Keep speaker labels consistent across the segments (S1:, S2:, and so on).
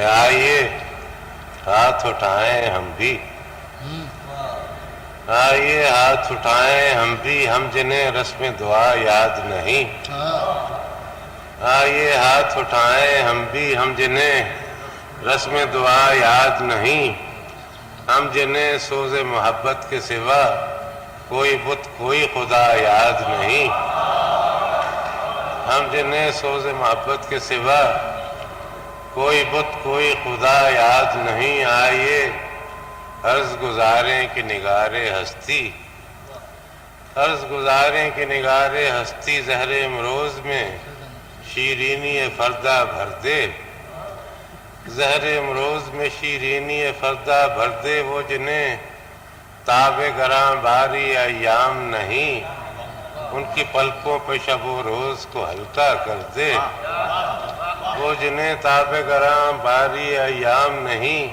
S1: آئیے ہاتھ اٹھائیں ہم بھی، آئیے ہاتھ اٹھائیں ہم بھی، ہم جنہیں رسم دعا یاد نہیں۔ آئیے ہاتھ اٹھائیں ہم بھی، ہم جنہیں رسم دعا یاد نہیں، ہم جنہیں سوز محبت کے سوا کوئی بت کوئی خدا یاد نہیں، ہم جنہیں سوز محبت کے سوا کوئی بت کوئی خدا یاد نہیں۔ آئیے عرض گزاریں کہ نگار ہستی، عرض گزاریں کہ نگار ہستی، زہر امروز میں شیرینی فردہ بھر دے، زہر امروز میں شیرینی فردہ بھر دے، وہ جنہیں تاب گراں باری ایام نہیں، ان کی پلکوں پہ شب و روز کو ہلکا کر دے، وہ جنہیں تاب گراں باری ایام نہیں،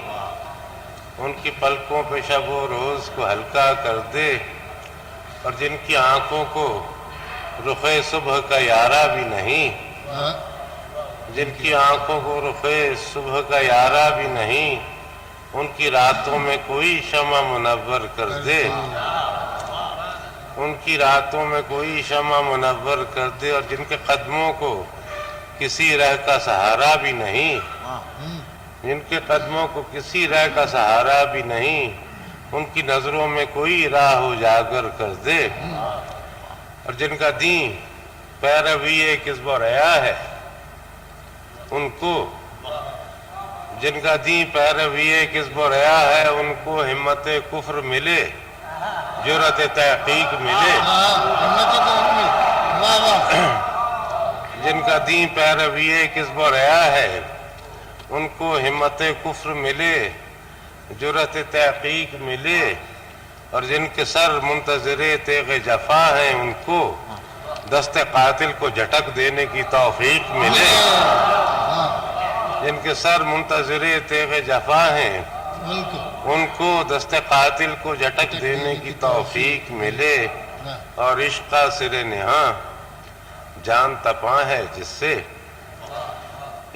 S1: ان کی پلکوں پہ شب و روز کو ہلکا کر دے، اور جن کی آنکھوں کو رخ صبح کا یارہ بھی نہیں، جن کی آنکھوں کو رخ صبح کا یارہ بھی نہیں، ان کی راتوں میں کوئی شمع منور کر دے، ان کی راتوں میں کوئی شمع منور کر دے، اور جن کے قدموں کو کسی رہ کا سہارا بھی نہیں، جن کے قدموں کو کسی رہ کا سہارا بھی نہیں، ان کی نظروں میں کوئی راہ اجاگر کر دے، اور جن کا دین پیروی کسب و ریا ہے، ان کو جن کا دین پیروی کسب و ریا ہے، ان کو ہمت کفر ملے، جرأت تحقیق ملے، جن کا دین پیروی کسب و ریا ہے، ان کو ہمت کفر ملے، جرأت تحقیق ملے، اور جن کے سر منتظر تیغ جفا ہیں، ان کو دست قاتل کو جھٹک دینے کی توفیق ملے، جن کے سر منتظر تیغ جفا ہیں، ان کو دست قاتل کو جھٹک دینے کی توفیق ملے، اور عشق کا سر نہاں جان تپاں ہے جس سے،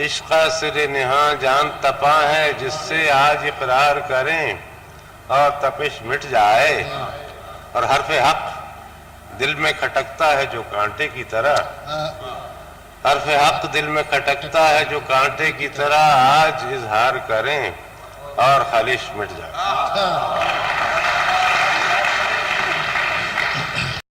S1: عشق کا سر نہاں جان تپاں ہے جس سے، آج اقرار کریں اور تپش مٹ جائے، اور حرف حق دل میں کھٹکتا ہے جو کانٹے کی طرح، حرف حق دل میں کھٹکتا ہے جو کانٹے کی طرح، آج اظہار کریں اور خالش مٹ جائے۔